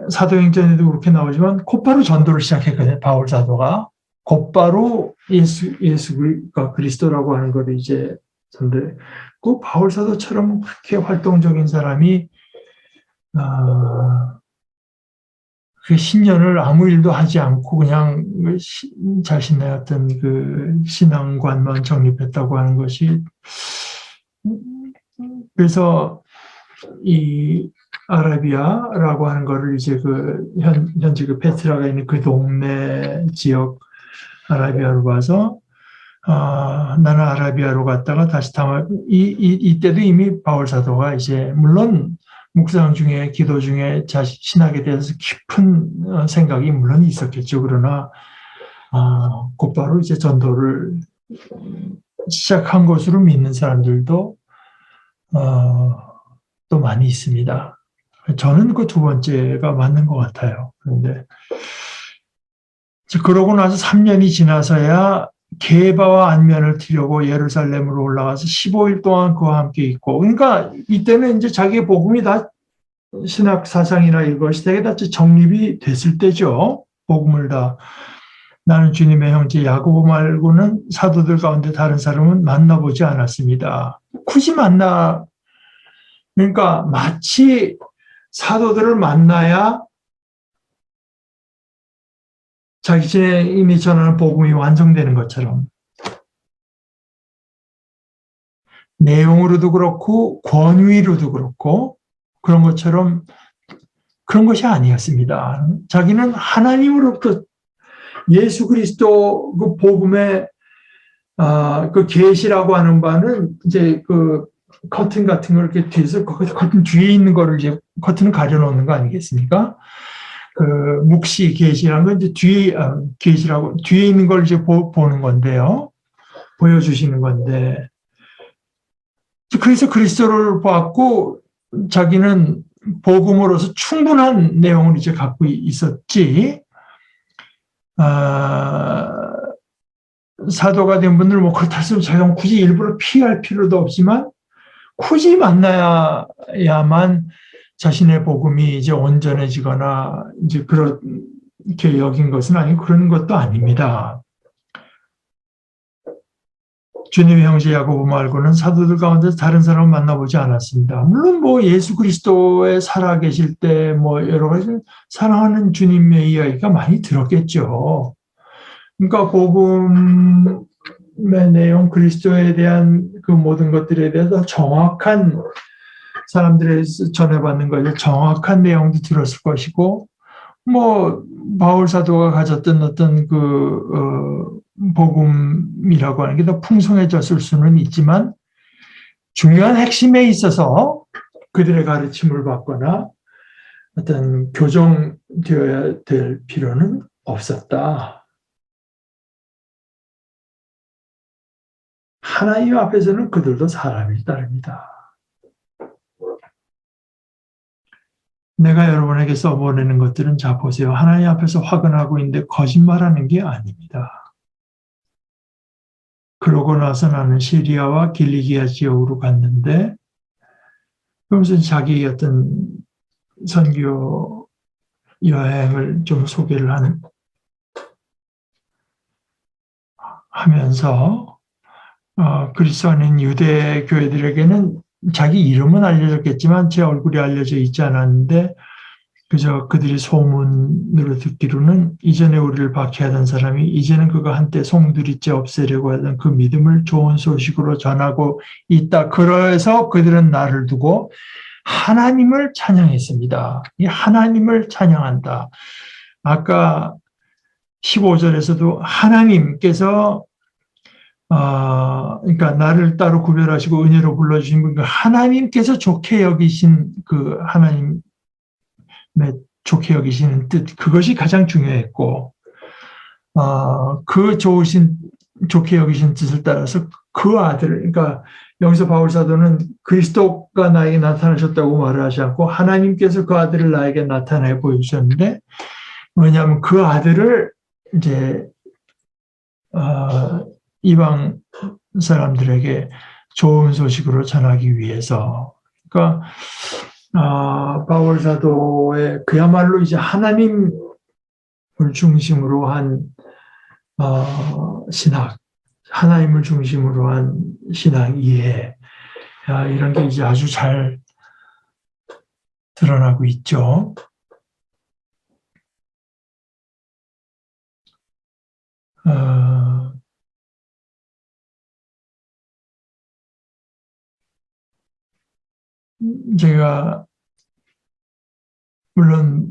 사도행전에도 그렇게 나오지만 곧바로 전도를 시작했거든요. 바울 사도가 곧바로 예수가 그리스도라고 하는 걸 이제 전도해. 그 바울 사도처럼 그렇게 활동적인 사람이 그 신년을 아무 일도 하지 않고 그냥 자신의 어떤 그 신앙관만 정립했다고 하는 것이 그래서 이 아라비아라고 하는 거를 이제 그 현재 그 페트라가 있는 그 동네 지역 아라비아로 봐서 나는 아라비아로 갔다가 다시 이때도 이미 바울 사도가 이제 물론 묵상 중에 기도 중에 자신 신학에 대해서 깊은 생각이 물론 있었겠죠. 그러나 곧바로 이제 전도를 시작한 것으로 믿는 사람들도 또 많이 있습니다. 저는 그 두 번째가 맞는 것 같아요. 그런데 그러고 나서 3년이 지나서야 게바와 안면을 드리려고 예루살렘으로 올라가서 15일 동안 그와 함께 있고, 그러니까 이때는 이제 자기의 복음이 다 신학 사상이나 이것이 되게 다 정립이 됐을 때죠. 복음을 다 나는 주님의 형제 야고보 말고는 사도들 가운데 다른 사람은 만나보지 않았습니다. 굳이 그러니까 마치 사도들을 만나야 자신이 전하는 복음이 완성되는 것처럼 내용으로도 그렇고 권위로도 그렇고 그런 것처럼 그런 것이 아니었습니다. 자기는 하나님으로부터 예수 그리스도 그 복음의 그 계시라고 하는 바는 이제 그 커튼 같은 걸 이렇게 뒤에서 커튼 뒤에 있는 거를 이제 커튼을 가려놓는 거 아니겠습니까? 그 묵시 계시라는 건 이제 뒤에 계시라고 뒤에 있는 걸 이제 보는 건데요, 보여주시는 건데 그래서 그리스도를 봤고 자기는 복음으로서 충분한 내용을 이제 갖고 있었지. 사도가 된 분들 뭐 그렇다 해서 자기가 굳이 일부러 피할 필요도 없지만 굳이 만나야만 자신의 복음이 이제 온전해지거나 이제 그렇게 여긴 것은 아니고 그런 것도 아닙니다. 주님의 형제 야고보 말고는 사도들 가운데 다른 사람을 만나보지 않았습니다. 물론 뭐 예수 그리스도에 살아 계실 때 뭐 여러 가지 사랑하는 주님의 이야기가 많이 들었겠죠. 그러니까 복음의 내용, 그리스도에 대한 그 모든 것들에 대해서 정확한 사람들에서 전해받는 것에 정확한 내용도 들었을 것이고, 뭐 바울 사도가 가졌던 어떤 그 복음이라고 하는 게 더 풍성해졌을 수는 있지만 중요한 핵심에 있어서 그들의 가르침을 받거나 어떤 교정되어야 될 필요는 없었다. 하나님 앞에서는 그들도 사람이 따릅니다. 내가 여러분에게 써보내는 것들은 자 보세요. 하나님 앞에서 화근하고 있는데 거짓말하는 게 아닙니다. 그러고 나서 나는 시리아와 길리기아 지역으로 갔는데 그러면서 자기 어떤 선교 여행을 좀 소개를 하면서 그리스도 안인 유대 교회들에게는 자기 이름은 알려졌겠지만 제 얼굴이 알려져 있지 않았는데 그저 그들이 소문으로 듣기로는 이전에 우리를 박해하던 사람이 이제는 그가 한때 송두리째 없애려고 하던 그 믿음을 좋은 소식으로 전하고 있다. 그래서 그들은 나를 두고 하나님을 찬양했습니다. 이 하나님을 찬양한다. 아까 15절에서도 하나님께서 그러니까 나를 따로 구별하시고 은혜로 불러주신 분, 하나님께서 좋게 여기신 그 하나님의 좋게 여기시는 뜻, 그것이 가장 중요했고, 그 좋게 여기신 뜻을 따라서 그 아들을, 그러니까 여기서 바울 사도는 그리스도가 나에게 나타나셨다고 말을 하지 않고 하나님께서 그 아들을 나에게 나타내 보여주셨는데, 왜냐하면 그 아들을 이제 이방 사람들에게 좋은 소식으로 전하기 위해서, 그러니까 바울 사도의 그야말로 이제 하나님을 중심으로 한 신학, 하나님을 중심으로 한 신학 이해, 이런 게 이제 아주 잘 드러나고 있죠. 제가 물론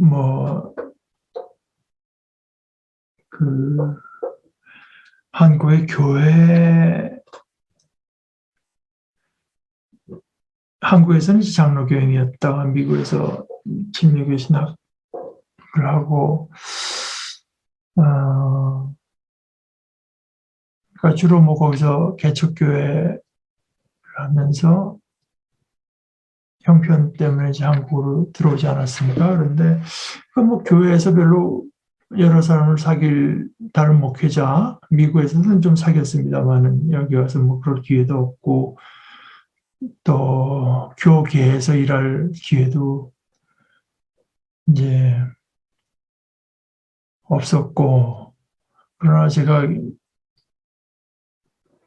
한국의 한국에서는 장로교인이었다가 미국에서 침례교 신학을 하고, 그러니까 주로 거기서 개척교회를 하면서 형편 때문에 이제 한국으로 들어오지 않았습니까? 그런데 교회에서 별로 여러 사람을 사귈 다른 목회자, 미국에서는 좀 사귀었습니다만은 여기 와서 그럴 기회도 없고 또 교계에서 일할 기회도 이제 없었고, 그러나 제가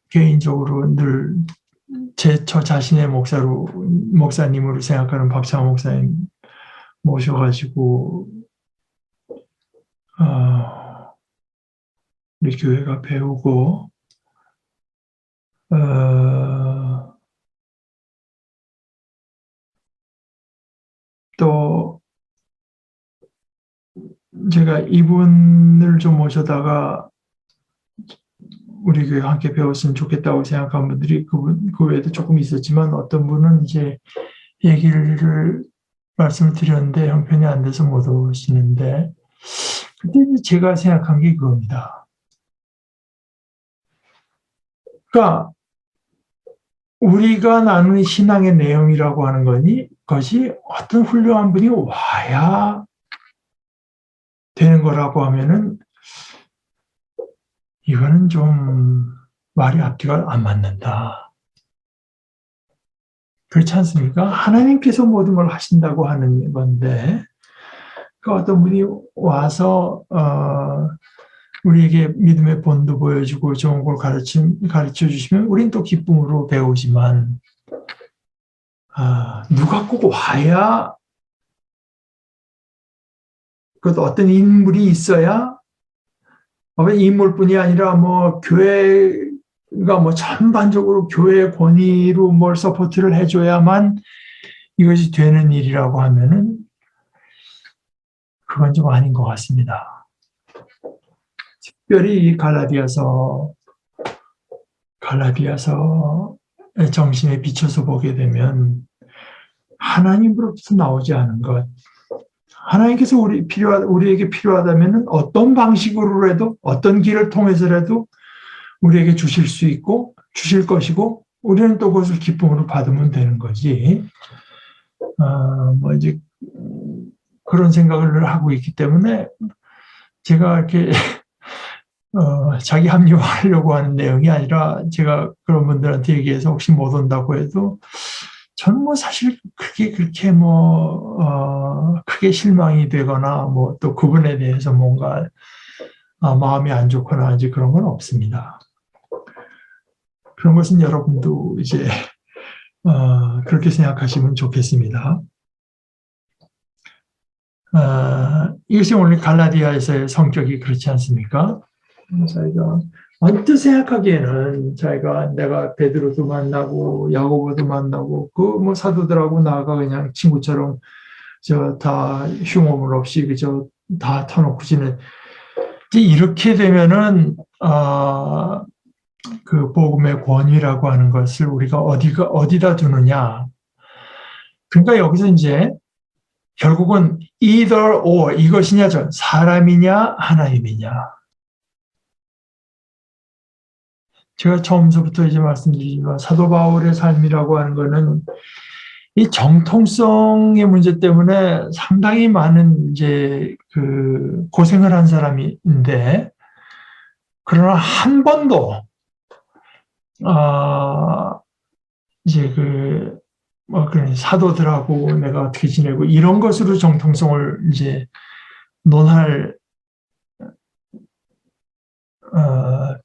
개인적으로 늘 저 자신의 목사님으로 생각하는 박창호 목사님 모셔가지고, 우리 교회가 배우고, 또, 제가 이분을 좀 모셔다가 우리 교회 함께 배웠으면 좋겠다고 생각한 분들이 그 외에도 조금 있었지만 어떤 분은 이제 말씀을 드렸는데 형편이 안 돼서 못 오시는데, 그때 제가 생각한 게 그겁니다. 그러니까 우리가 나누는 신앙의 내용이라고 하는 것이 어떤 훌륭한 분이 와야 되는 거라고 하면은 이거는 좀 말이 앞뒤가 안 맞는다. 그렇지 않습니까? 하나님께서 모든 걸 하신다고 하는 건데, 그 어떤 분이 와서 우리에게 믿음의 본도 보여주고 좋은 걸 가르쳐 주시면 우린 또 기쁨으로 배우지만, 누가 꼭 와야, 그것도 어떤 인물이 있어야, 인물뿐이 아니라 교회가 전반적으로 교회의 권위로 뭘 서포트를 해줘야만 이것이 되는 일이라고 하면은 그건 좀 아닌 것 같습니다. 특별히 이 갈라디아서의 정신에 비춰서 보게 되면 하나님으로부터 나오지 않은 것, 하나님께서 우리에게 필요하다면 어떤 방식으로라도 어떤 길을 통해서라도 우리에게 주실 수 있고 주실 것이고 우리는 또 그것을 기쁨으로 받으면 되는 거지. 이제 그런 생각을 하고 있기 때문에 제가 이렇게 자기 합리화하려고 하는 내용이 아니라 제가 그런 분들한테 얘기해서 혹시 못 온다고 해도 저는 사실 그렇게 크게 실망이 되거나 또 그분에 대해서 뭔가 마음이 안 좋거나 이제 그런 건 없습니다. 그런 것은 여러분도 이제 그렇게 생각하시면 좋겠습니다. 이것이 오늘 갈라디아에서의 성격이 그렇지 않습니까? 저희가 언뜻 생각하기에는 저희가 내가 베드로도 만나고 야고보도 만나고 그 뭐 사도들하고 나가 그냥 친구처럼 저 다 흉오물 없이 그저 다 터놓고 지는 이렇게 되면은 그 복음의 권위라고 하는 것을 우리가 어디다 두느냐. 그러니까 여기서 이제 결국은 either or 이것이냐 사람이냐 하나님이냐. 제가 처음부터 이제 말씀드리지만 사도 바울의 삶이라고 하는 거는 이 정통성의 문제 때문에 상당히 많은 이제 그 고생을 한 사람인데 그러나 한 번도 이제 그런 사도들하고 내가 어떻게 지내고 이런 것으로 정통성을 이제 논할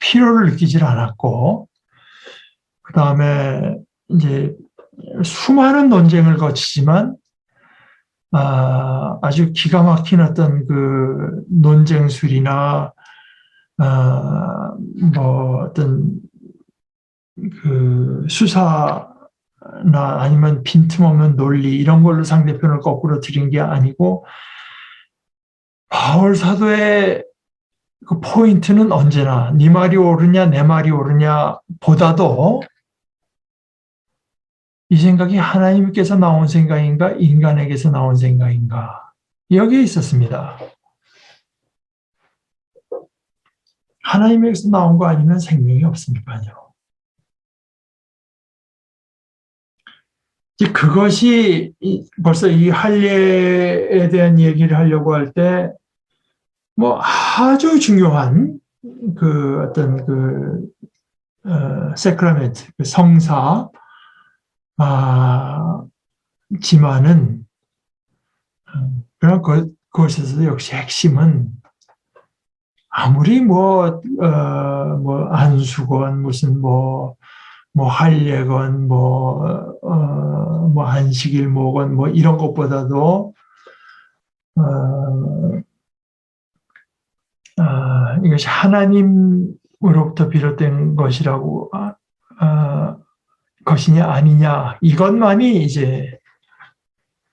필요를 느끼질 않았고, 그 다음에 이제 수많은 논쟁을 거치지만 아주 기가 막힌 어떤 그 논쟁술이나 뭐 어떤 그 수사나 아니면 빈틈없는 논리 이런 걸로 상대편을 거꾸로 들인 게 아니고 바울 사도의 그 포인트는 언제나 네 말이 옳으냐 내 말이 옳으냐 보다도 이 생각이 하나님께서 나온 생각인가 인간에게서 나온 생각인가 여기에 있었습니다. 하나님에게서 나온 거 아니면 생명이 없으니까요. 그것이 벌써 이 할례에 대한 얘기를 하려고 할 때 뭐 아주 중요한 그 어떤 세크라멘트, 그 성사, 지만은 그런 그것에서 역시 핵심은 아무리 뭐 안수건 무슨 뭐 할례건 뭐 안식일 뭐건 뭐 이런 것보다도 이것이 하나님으로부터 비롯된 것이라고 것이냐 아니냐 이것만이 이제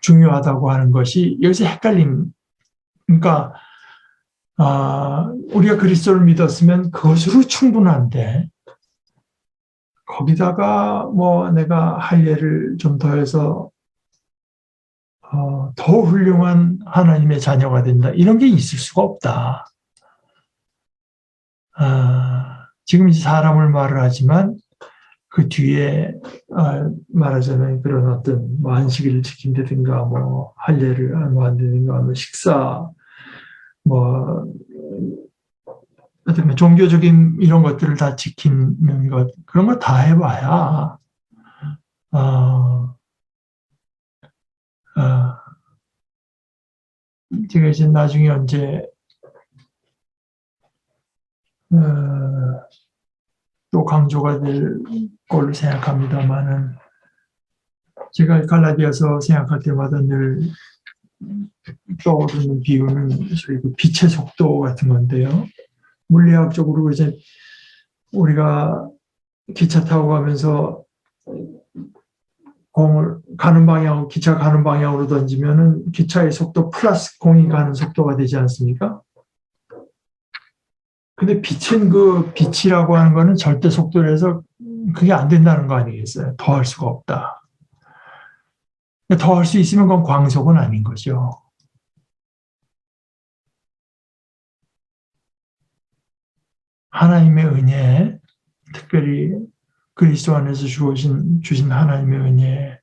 중요하다고 하는 것이 여기서 헷갈림. 그러니까 우리가 그리스도를 믿었으면 그것으로 충분한데 거기다가 뭐 내가 할례를 좀 더해서 더 훌륭한 하나님의 자녀가 된다 이런 게 있을 수가 없다. 지금 이제 사람을 말을 하지만 그 뒤에 말하자면 그런 어떤 뭐 안식일을 지킨다든가 뭐 할례를 뭐 한다든가 뭐 식사 뭐 어떤 종교적인 이런 것들을 다 지키는 것 그런 거 다 해봐야 제가 이제 나중에 언제 또 강조가 될 걸로 생각합니다만은 제가 갈라디아서 생각할 때마다 늘 떠오르는 비유는 소위 그 빛의 속도 같은 건데요. 물리학적으로 이제 우리가 기차 타고 가면서 공을 기차 가는 방향으로 던지면은 기차의 속도 플러스 공이 가는 속도가 되지 않습니까? 근데 빛이라고 하는 거는 절대 속도라서 그게 안 된다는 거 아니겠어요? 더 할 수가 없다. 더 할 수 있으면 그건 광속은 아닌 거죠. 하나님의 은혜, 특별히 그리스도 안에서 주신 하나님의 은혜.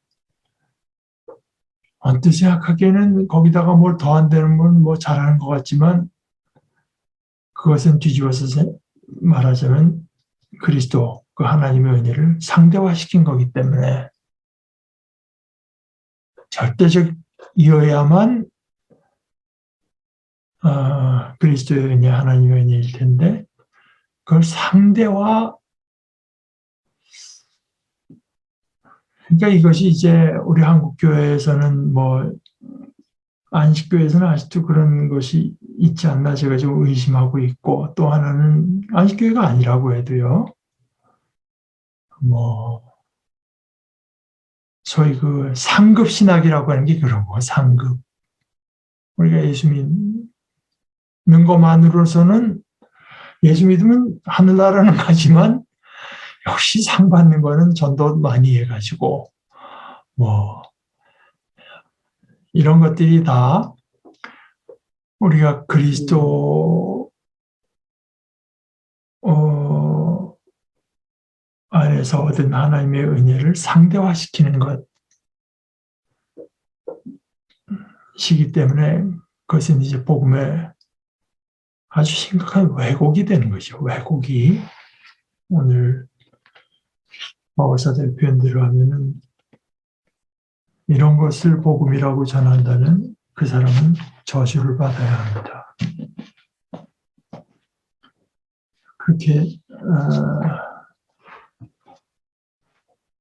언뜻 생각하기에는 거기다가 뭘 더한다는 건 뭐 잘하는 것 같지만 그것은 뒤집어서 말하자면 그리스도, 그 하나님의 은혜를 상대화시킨 거기 때문에 절대적이어야만 그리스도의 은혜, 하나님의 은혜일 텐데 그걸 상대화 그러니까 이것이 이제 우리 한국 교회에서는 뭐 안식교회에서는 아직도 그런 것이 있지 않나 제가 좀 의심하고 있고, 또 하나는 안식교회가 아니라고 해도요. 뭐 소위 그 상급 신학이라고 하는 게 그런 거, 상급. 우리가 예수 믿는 것만으로서는 예수 믿으면 하늘나라는 가지만 역시 상 받는 거는 전도 많이 해가지고 뭐 이런 것들이 다 우리가 그리스도 안에서 얻은 하나님의 은혜를 상대화시키는 것이기 때문에 그것은 이제 복음의 아주 심각한 왜곡이 되는 거죠. 왜곡이. 오늘 마을사의 표현대로 하면은 이런 것을 복음이라고 전한다면 그 사람은 저주를 받아야 합니다. 그렇게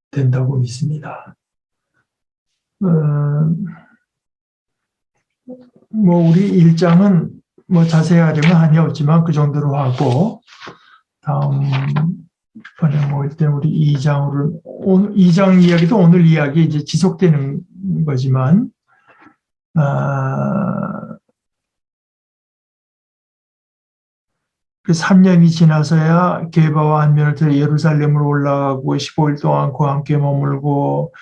된다고 믿습니다. 뭐 우리 1장은 뭐 자세히 하려면 한이 없지만 그 정도로 하고 다음번에 모일 때 우리 2장으로 2장 이야기도 오늘 이야기 이제 지속되는 거지만 그 3년이 지나서야 게바와 한면을 들어 예루살렘으로 올라가고 15일 동안 그와 함께 머물고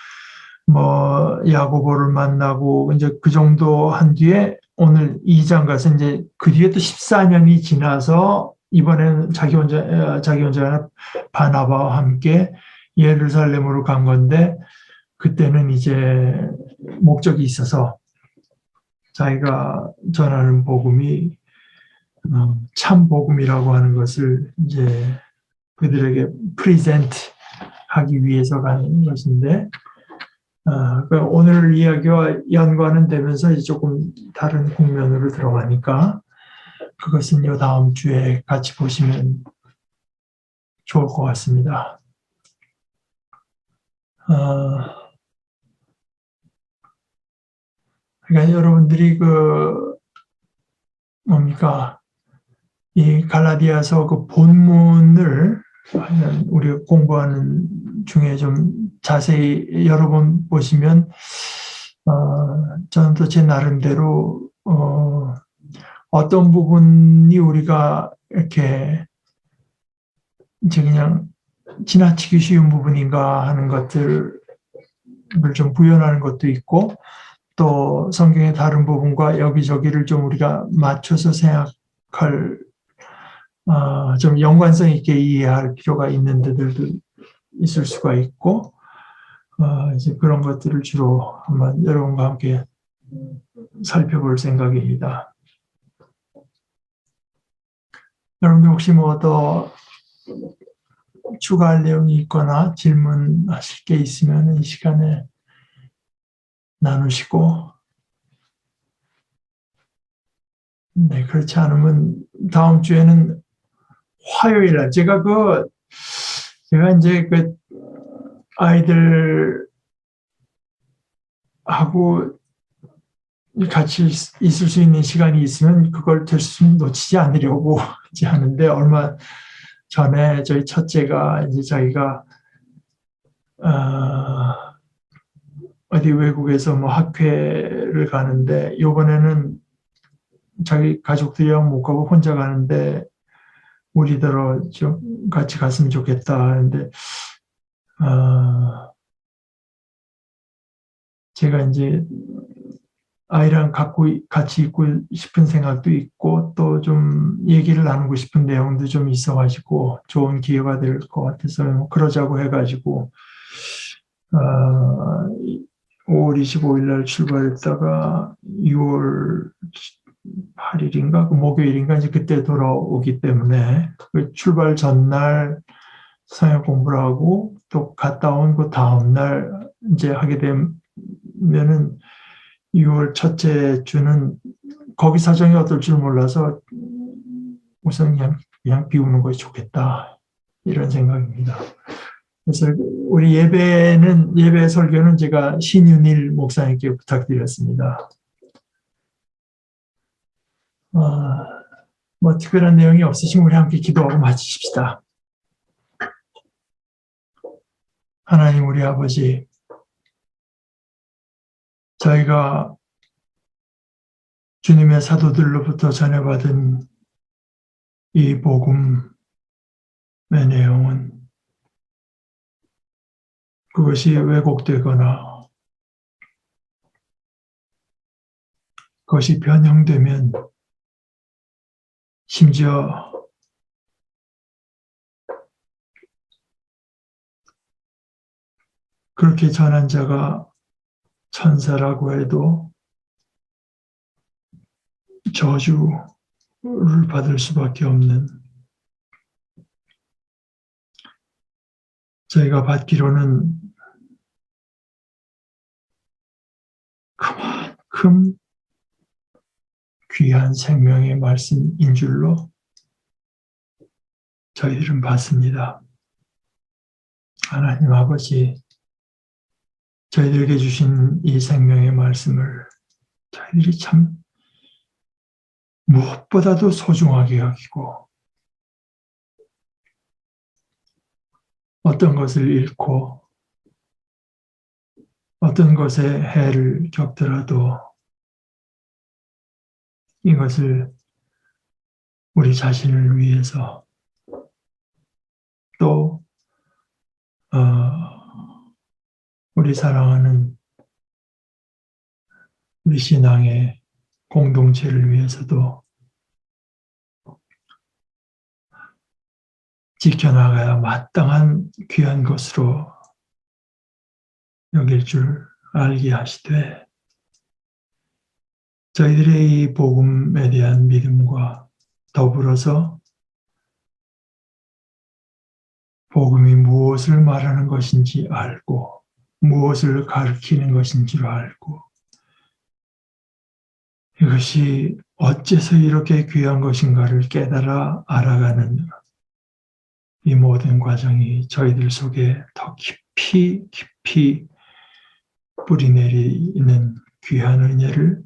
뭐 야고보를 만나고 이제 그 정도 한 뒤에 오늘 2장 가서 이제 그 뒤에 또 14년이 지나서 이번에는 자기 혼자 바나바와 함께 예루살렘으로 간 건데 그때는 이제 목적이 있어서 자기가 전하는 복음이 참 복음이라고 하는 것을 이제 그들에게 프리젠트 하기 위해서 가는 것인데 오늘 이야기와 연관은 되면서 조금 다른 국면으로 들어가니까 그것은 요 다음 주에 같이 보시면 좋을 것 같습니다. 그러니까 여러분들이 이 갈라디아서 그 본문을 우리가 공부하는 중에 좀 자세히 여러 번 보시면 저는 또 제 나름대로 어떤 부분이 우리가 이렇게 이제 그냥 지나치기 쉬운 부분인가 하는 것들을 좀 구현하는 것도 있고 또 성경의 다른 부분과 여기저기를 좀 우리가 맞춰서 생각할 좀 연관성 있게 이해할 필요가 있는 데들도 있을 수가 있고 이제 그런 것들을 주로 한번 여러분과 함께 살펴볼 생각입니다. 여러분들 혹시 뭐 더 추가할 내용이 있거나 질문하실 게 있으면 이 시간에 나누시고 네, 그렇지 않으면 다음 주에는 화요일 날 제가 이제 아이들하고 같이 있을 수 있는 시간이 있으면 그걸 될 수 놓치지 않으려고 이제 하는데 얼마 전에 저희 첫째가 이제 자기가 어디 외국에서 뭐 학회를 가는데 이번에는 자기 가족들이랑 못 가고 혼자 가는데 우리더러 좀 같이 갔으면 좋겠다 하는데 제가 이제 아이랑 같이 있고 싶은 생각도 있고 또 좀 얘기를 나누고 싶은 내용도 좀 있어가지고 좋은 기회가 될 것 같아서 그러자고 해가지고 5월 25일 날 출발했다가 6월 8일인가 그 목요일인가 이제 그때 돌아오기 때문에 그 출발 전날 성역 공부를 하고 또 갔다 온 그 다음 날 이제 하게 되면은 6월 첫째 주는 거기 사정이 어떨 줄 몰라서 우선 그냥 비우는 것이 좋겠다 이런 생각입니다. 그래서 우리 예배 설교는 제가 신윤일 목사님께 부탁드렸습니다. 뭐 특별한 내용이 없으시면 우리 함께 기도하고 마치십시다. 하나님 우리 아버지, 저희가 주님의 사도들로부터 전해받은 이 복음의 내용은 그것이 왜곡되거나 그것이 변형되면 심지어 그렇게 전한 자가 천사라고 해도 저주를 받을 수밖에 없는, 저희가 받기로는 그만큼 귀한 생명의 말씀인 줄로 저희들은 받습니다. 하나님 아버지, 저희들에게 주신 이 생명의 말씀을 저희들이 참 무엇보다도 소중하게 여기고 어떤 것을 잃고 어떤 것에 해를 겪더라도 이것을 우리 자신을 위해서 또 우리 사랑하는 우리 신앙의 공동체를 위해서도 지켜나가야 마땅한 귀한 것으로 여길 줄 알게 하시되, 저희들의 이 복음에 대한 믿음과 더불어서 복음이 무엇을 말하는 것인지 알고 무엇을 가르치는 것인지를 알고 이것이 어째서 이렇게 귀한 것인가를 깨달아 알아가는 이 모든 과정이 저희들 속에 더 깊이 깊이 뿌리내리는 귀한 은혜를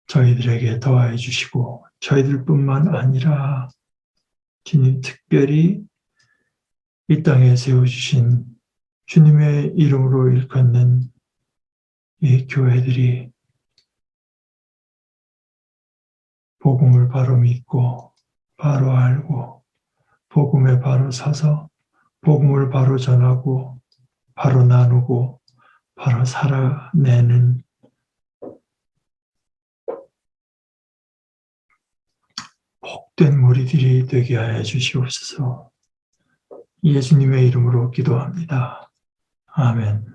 저희들에게 더하여 주시고, 저희들뿐만 아니라 주님 특별히 이 땅에 세워주신 주님의 이름으로 일컫는 이 교회들이 복음을 바로 믿고 바로 알고 복음에 바로 서서 복음을 바로 전하고 바로 나누고 바로 살아내는 복된 무리들이 되게 하여 주시옵소서. 예수님의 이름으로 기도합니다. 아멘.